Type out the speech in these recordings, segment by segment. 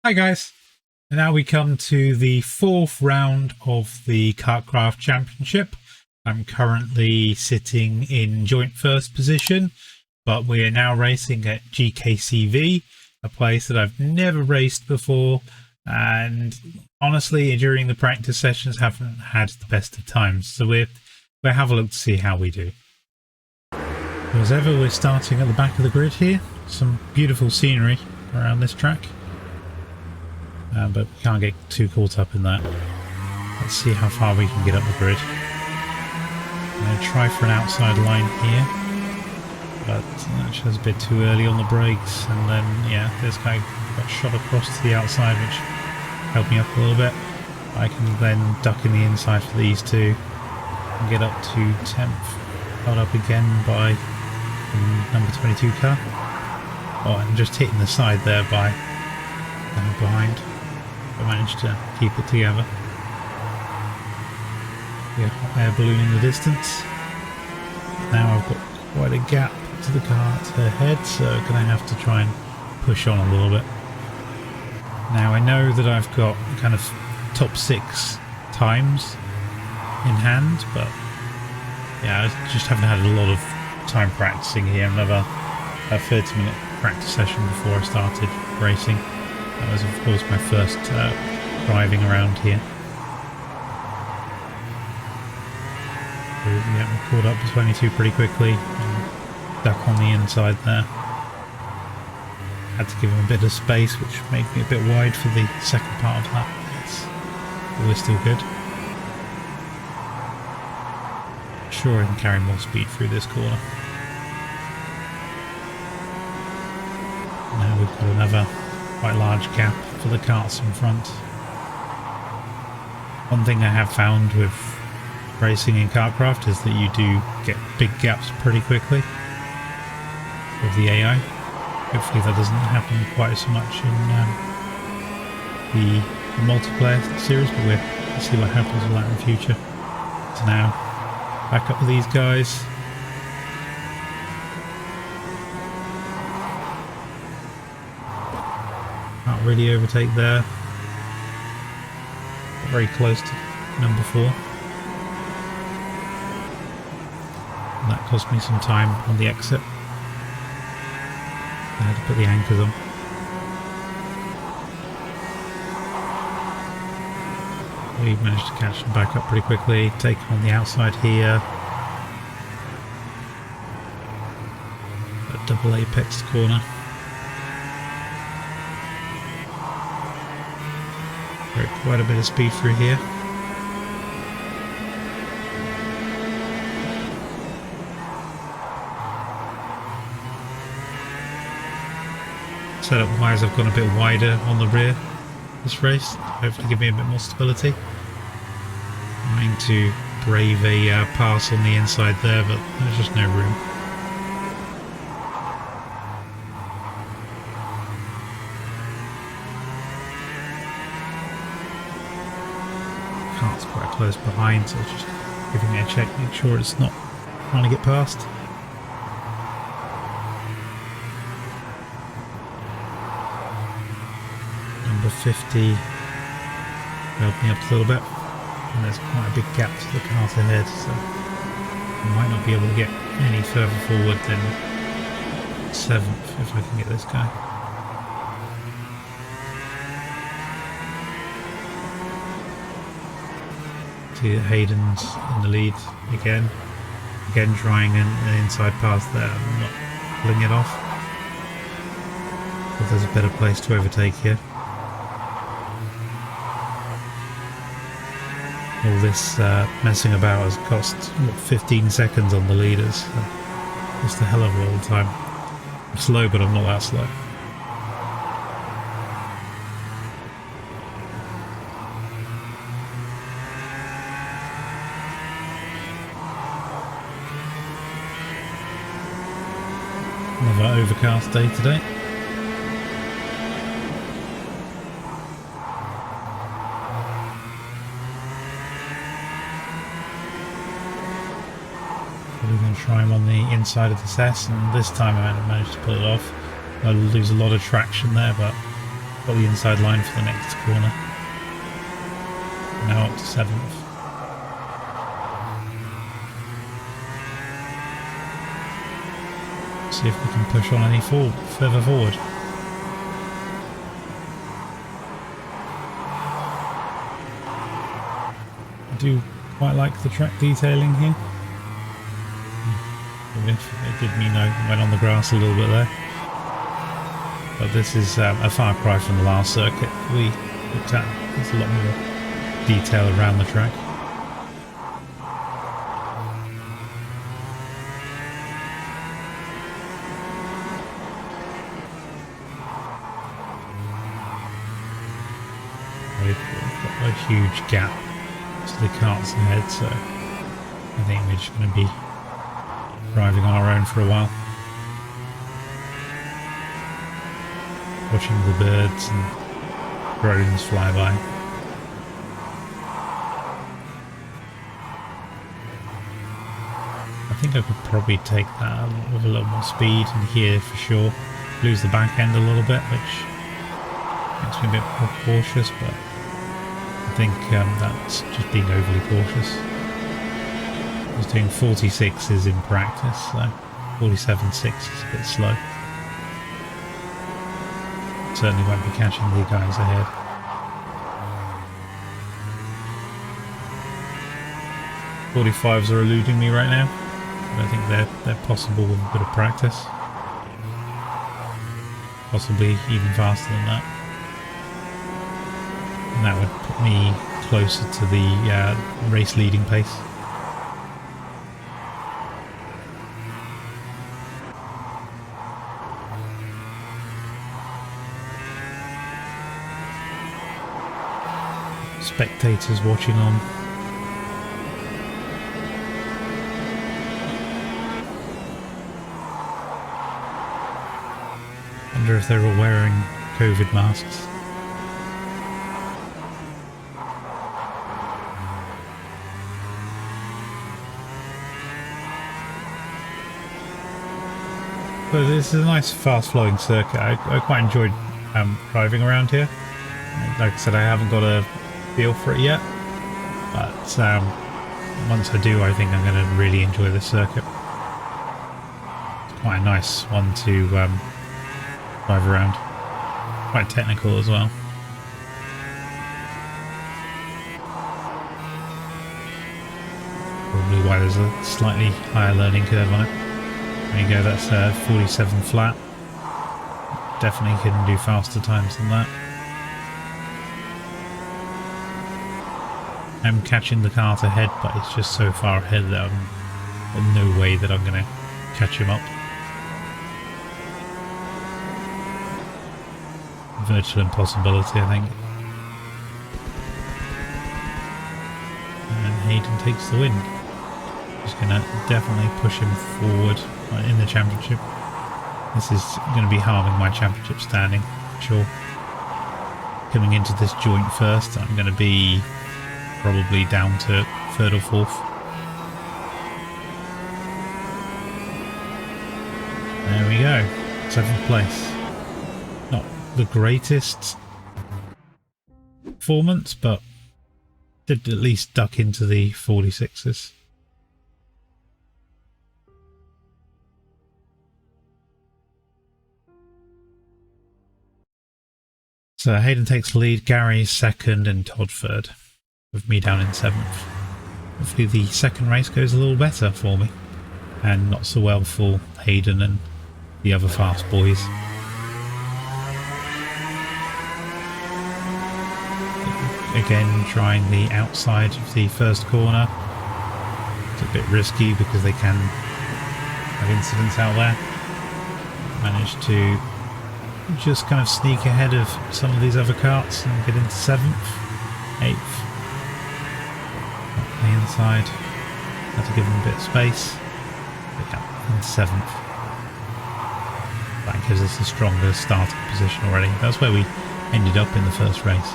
Hi guys, and now we come to the fourth round of the KartKraft Championship. I'm currently sitting in joint first position, but we are now racing at GKCV, a place that I've never raced before, and honestly during the practice sessions haven't had the best of times, so we'll have a look to see how we do. As ever, we're starting at the back of the grid here. Some beautiful scenery around this track. But we can't get too caught up in that. Let's see how far we can get up the grid. I'm going to try for an outside line here, but that shows a bit too early on the brakes, and then yeah, this guy got shot across to the outside, which helped me up a little bit. I can then duck in the inside for these two and get up to 10th, held up again by number 22 car. Oh, and just hitting the side there by behind. I managed to keep it together. Yeah, hot air balloon in the distance. Now I've got quite a gap to the car to ahead, so I'm going to have to try and push on a little bit. Now I know that I've got kind of top 6 times in hand, but yeah, I just haven't had a lot of time practicing here. Another 30-minute practice session before I started racing. That was of course my first driving around here. So, yeah, we caught up to 22 pretty quickly and duck on the inside there. Had to give him a bit of space, which made me a bit wide for the second part of that. But we're still good. Sure, I can carry more speed through this corner. Now we've got another quite large gap for the karts in front. One thing I have found with racing in KartKraft is that you do get big gaps pretty quickly with the AI. Hopefully that doesn't happen quite so much in the multiplayer series, but we'll see what happens with that in the future. So now, back up with these guys. Can't really overtake there. Very close to number 4. And that cost me some time on the exit. I had to put the anchors on. We managed to catch them back up pretty quickly, take them on the outside here. A double apex corner. Quite a bit of speed through here. Setup wise, I've gone a bit wider on the rear this race, hopefully give me a bit more stability. Trying to brave a pass on the inside there, but there's just no room. Cart's quite close behind, so just giving it a check, make sure it's not trying to get past. Number 50 helped me up a little bit, and there's quite a big gap to the cart ahead, so I might not be able to get any further forward than 7th if I can get this guy. See that Hayden's in the lead again trying an inside pass there, I'm not pulling it off, but there's a better place to overtake here. All this messing about has cost 15 seconds on the leaders, so just a hell of a long time. I'm slow, but I'm not that slow. Another overcast day today. We're going to try him on the inside of this S, and this time I managed to pull it off. I lose a lot of traction there, but Got the inside line for the next corner. Now up to 7th. See if we can push on any further forward. I do quite like the track detailing here. It did mean I went on the grass a little bit there. But this is a far cry from the last circuit we looked at. There's a lot more detail around the track. We've got a huge gap to the carts ahead, so I think we're just going to be driving on our own for a while. Watching the birds and drones fly by. I think I could probably take that with a little more speed and here for sure. Lose the back end a little bit, which makes me a bit more cautious, but I think that's just being overly cautious. I was doing 46s in practice, so 47.6 is a bit slow. Certainly won't be catching the guys ahead. .45s are eluding me right now, but I think they're possible with a bit of practice. Possibly even faster than that. And that would put me closer to the race leading pace. Spectators watching on. Wonder if they're all wearing COVID masks. So this is a nice fast flowing circuit. I quite enjoyed driving around here. Like I said, I haven't got a feel for it yet, but once I do, I think I'm going to really enjoy this circuit. It's quite a nice one to drive around. Quite technical as well. Probably why there's a slightly higher learning curve on it. There you go, that's 47 flat. Definitely can do faster times than that. I'm catching the cart ahead, but it's just so far ahead that there's no way that I'm going to catch him up. Virtual impossibility, I think. And Hayden takes the win. Just going to definitely push him forward in the championship. This is going to be harming my championship standing, for sure. Coming into this joint first, I'm going to be probably down to 3rd or 4th. There we go, 7th place. Not the greatest performance, but did at least duck into the 46s. So Hayden takes the lead, Gary 2nd and Todd 3rd. With me down in 7th. Hopefully the second race goes a little better for me and not so well for Hayden and the other fast boys. Again, trying the outside of the first corner. It's a bit risky because they can have incidents out there. Managed to just kind of sneak ahead of some of these other karts and get into 7th, 8th. The inside, had to give them a bit of space, but yeah, in 7th. That gives us a stronger starting position already. That's where we ended up in the first race.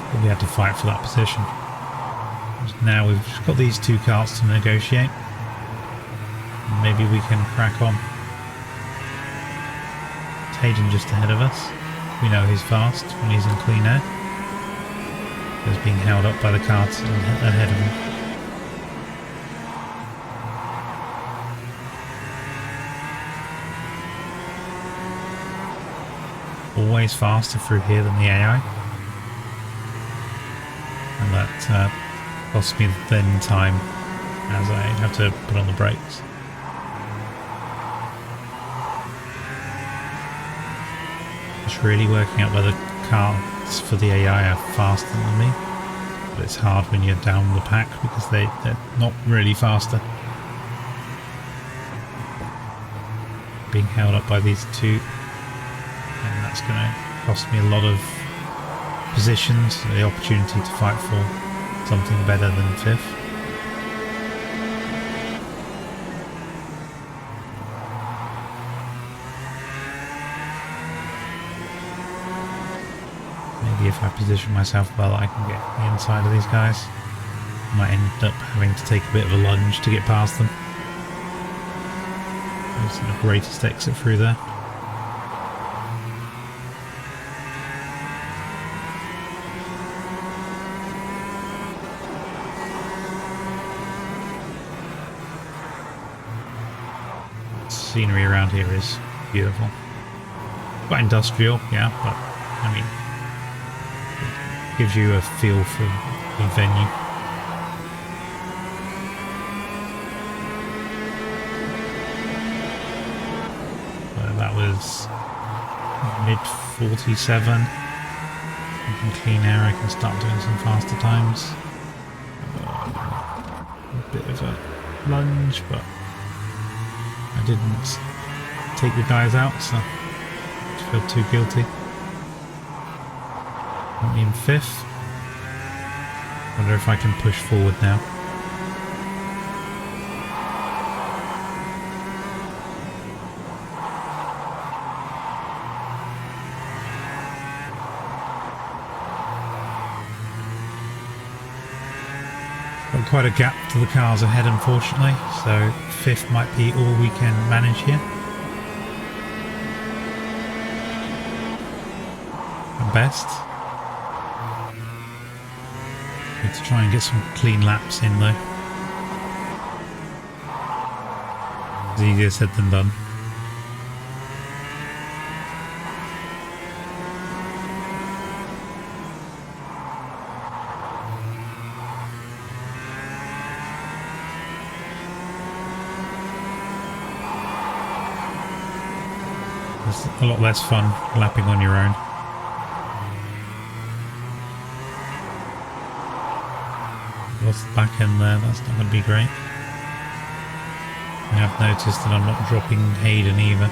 But we had to fight for that position. Now we've just got these two karts to negotiate. Maybe we can crack on. Hayden just ahead of us. We know he's fast when he's in clean air. He's being held up by the cars ahead of him. Always faster through here than the AI. And that costs me then time as I have to put on the brakes. It's really working out whether cars for the AI are faster than me. But it's hard when you're down the pack because they're not really faster. Being held up by these two. And that's going to cost me a lot of positions, the opportunity to fight for something better than 5th. Maybe if I position myself well, I can get the inside of these guys. Might end up having to take a bit of a lunge to get past them. It's the greatest exit through there. Scenery around here is beautiful. Quite industrial, yeah, but I mean, it gives you a feel for the venue. That was mid 47. In clean air, I can start doing some faster times. A bit of a lunge, but I didn't take the guys out, so I feel too guilty. I'm in 5th. Wonder if I can push forward now. Got quite a gap to the cars ahead, unfortunately, so 5th might be all we can manage here. At best. Need to try and get some clean laps in though. It's easier said than done. It's a lot less fun lapping on your own. Lost the back end there, that's not going to be great. I have noticed that I'm not dropping Hayden either,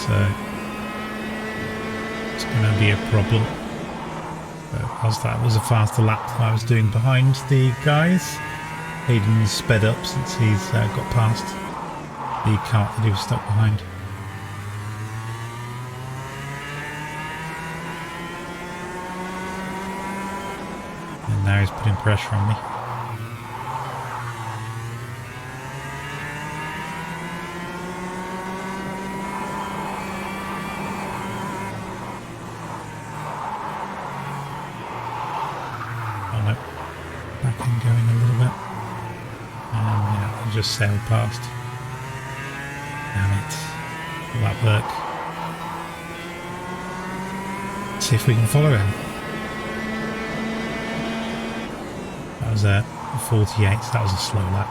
so it's going to be a problem. But as that was a faster lap than I was doing behind the guys, Hayden's sped up since he's got past the cart that he was stuck behind. Now he's putting pressure on me. Oh no. Back in going a little bit. And yeah, he just sailed past. Damn it. Will that work? Let's see if we can follow him. That was 48, so that was a slow lap.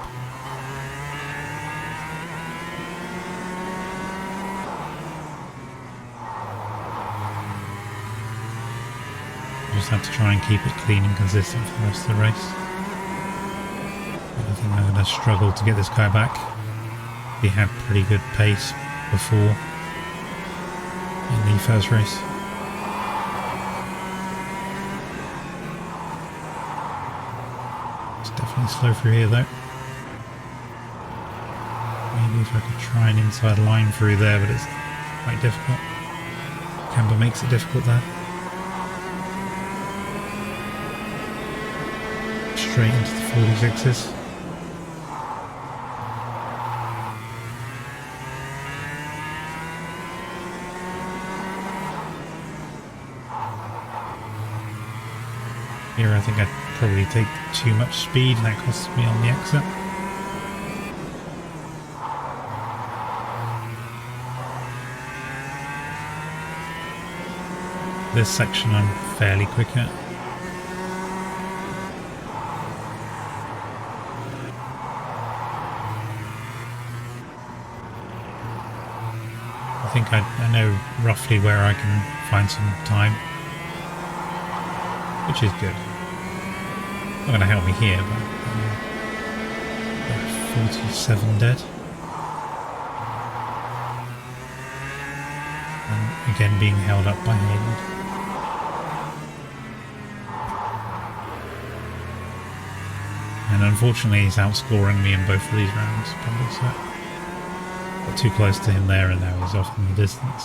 Just have to try and keep it clean and consistent for the rest of the race. I think I'm going to struggle to get this guy back. He had pretty good pace before in the first race. Definitely slow through here though. Maybe if I could try an inside line through there, but it's quite difficult. Camber makes it difficult there. Straight into the 46s. Here I think I'd probably take too much speed and that costs me on the exit. This section I'm fairly quick at. I think I know roughly where I can find some time, which is good. Not going to help me here, but 47 dead. And again being held up by heady. And unfortunately he's outscoring me in both of these rounds, probably, so got too close to him there and now he's off in the distance.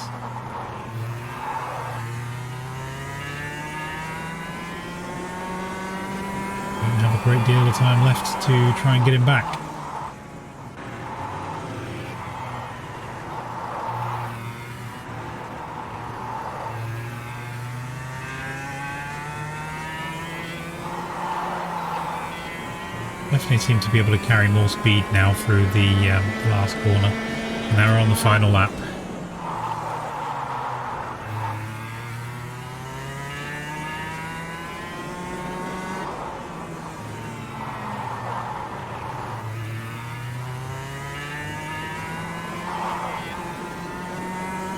Don't have a great deal of time left to try and get him back. Definitely seem to be able to carry more speed now through the last corner. And now we're on the final lap.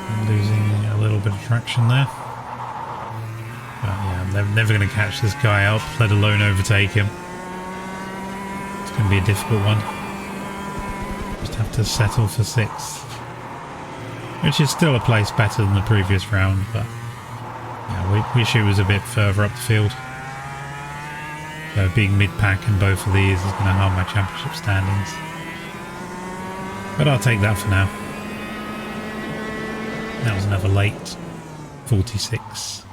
I'm losing a little bit of traction there. But yeah, I'm never going to catch this guy up, let alone overtake him. Going to be a difficult one. Just have to settle for 6th, which is still a place better than the previous round, but yeah, we wish it was a bit further up the field. So being mid-pack in both of these is going to harm my championship standings, but I'll take that for now. That was another late 46.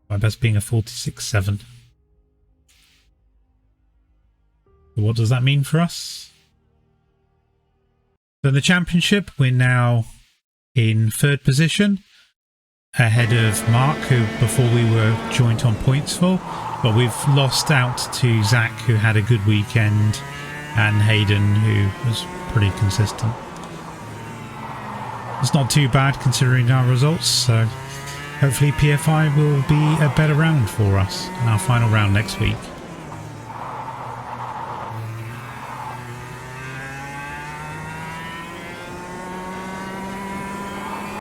My best being a 46.7. What does that mean for us? So in the championship, we're now in 3rd position, ahead of Mark, who before we were joint on points for, but we've lost out to Zach, who had a good weekend, and Hayden, who was pretty consistent. It's not too bad considering our results, so hopefully PFI will be a better round for us in our final round next week.